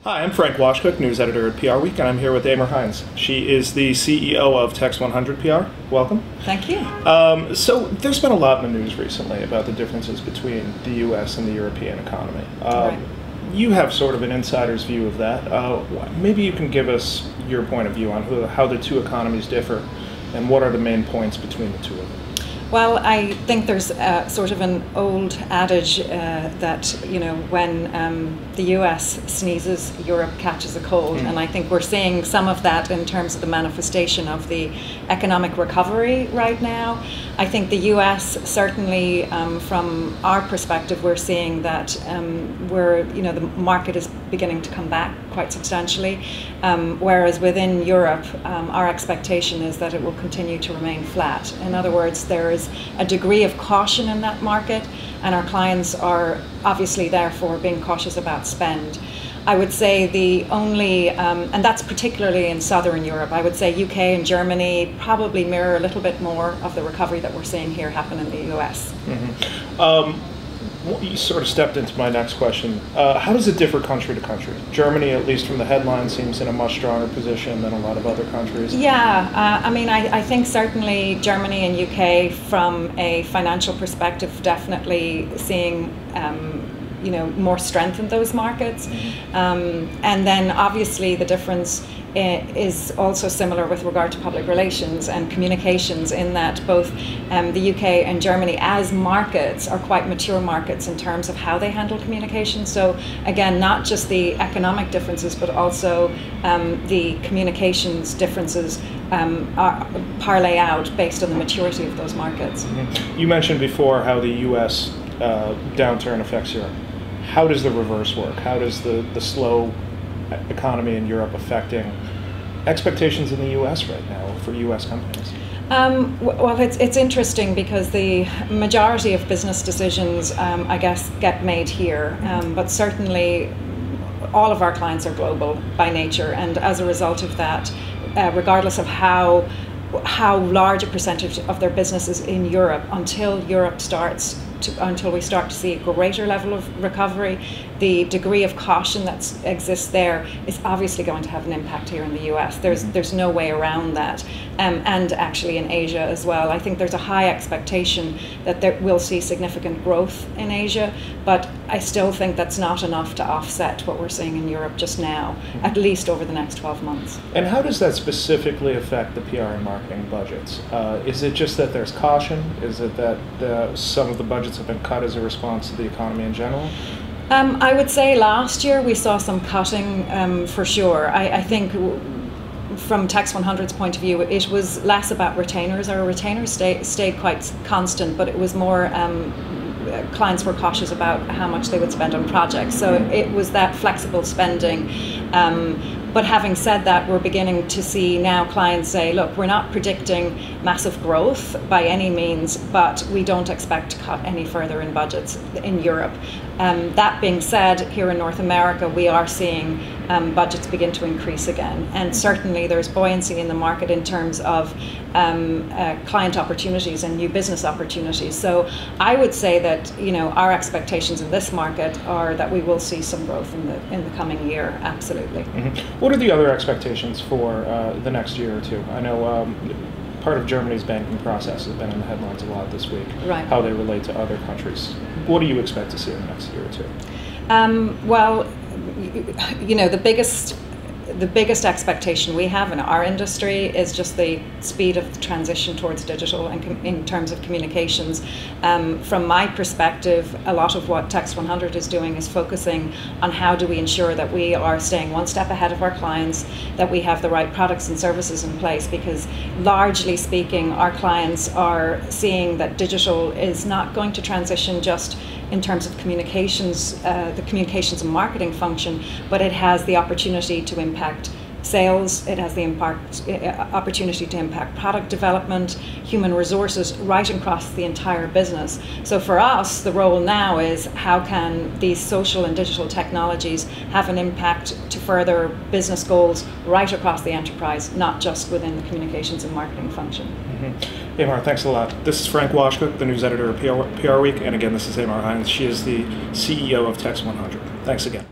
Hi, I'm Frank Washkuch, news editor at PRWeek, and I'm here with Aedhmar Hynes. She is the CEO of Text 100 PR. Welcome. Thank you. So there's been a lot in the news recently about the differences between the U.S. and the European economy. Right. You have sort of an insider's view of that. Maybe you can give us your point of view on how the two economies differ and what are the main points between the two of them. Well, I think there's sort of an old adage that, when the US sneezes, Europe catches a cold. And I think we're seeing some of that in terms of the manifestation of the economic recovery right now. I think the US, certainly from our perspective, we're seeing that the market is beginning to come back quite substantially, whereas within Europe, our expectation is that it will continue to remain flat. In other words, there is a degree of caution in that market, and our clients are obviously therefore being cautious about spend. I would say the only, and that's particularly in Southern Europe, I would say UK and Germany probably mirror a little bit more of the recovery that we're seeing here happen in the US. You sort of stepped into my next question. How does it differ country to country? Germany, at least from the headline, seems in a much stronger position than a lot of other countries. Yeah, I think certainly Germany and UK, from a financial perspective, definitely seeing more strength in those markets. And then obviously the difference is also similar with regard to public relations and communications, in that both the UK and Germany as markets are quite mature markets in terms of how they handle communications. So again, not just the economic differences, but also the communications differences parlay out based on the maturity of those markets. You mentioned before how the US downturn affects Europe. How does the reverse work? How does the slow economy in Europe affecting expectations in the U.S. right now for U.S. companies? Well, it's interesting because the majority of business decisions, I guess, get made here, but certainly all of our clients are global by nature, and as a result of that, regardless of how large a percentage of their business is in Europe, until we start to see a greater level of recovery, the degree of caution that exists there is obviously going to have an impact here in the US. There's no way around that. And actually in Asia as well. I think there's a high expectation that we'll see significant growth in Asia, but I still think that's not enough to offset what we're seeing in Europe just now, at least over the next 12 months. And how does that specifically affect the PR and marketing budgets? Is it just that there's caution? Is it that some of the budgets have been cut as a response to the economy in general? I would say last year we saw some cutting for sure. I think from Text 100's point of view, it was less about retainers. Our retainers stayed quite constant, but it was more clients were cautious about how much they would spend on projects. So it was that flexible spending. But having said that, we're beginning to see now clients say, look, we're not predicting massive growth by any means, but we don't expect to cut any further in budgets in Europe. That being said, here in North America, we are seeing budgets begin to increase again. And certainly there's buoyancy in the market in terms of client opportunities and new business opportunities. So I would say that our expectations in this market are that we will see some growth in the coming year, absolutely. What are the other expectations for the next year or two? I know part of Germany's banking process has been in the headlines a lot this week, right. How they relate to other countries. What do you expect to see in the next year or two? Well, the biggest expectation we have in our industry is just the speed of the transition towards digital and in terms of communications. From my perspective, a lot of what Text 100 is doing is focusing on how do we ensure that we are staying one step ahead of our clients, that we have the right products and services in place, because largely speaking, our clients are seeing that digital is not going to transition just in terms of communications, the communications and marketing function, but it has the opportunity to impact sales, it has the opportunity to impact product development, human resources, right across the entire business. So for us, the role now is how can these social and digital technologies have an impact to further business goals right across the enterprise, not just within the communications and marketing function. Aedhmar, thanks a lot. This is Frank Washkuch, the news editor of PRWeek, and again, this is Aedhmar Hynes. She is the CEO of Text 100. Thanks again.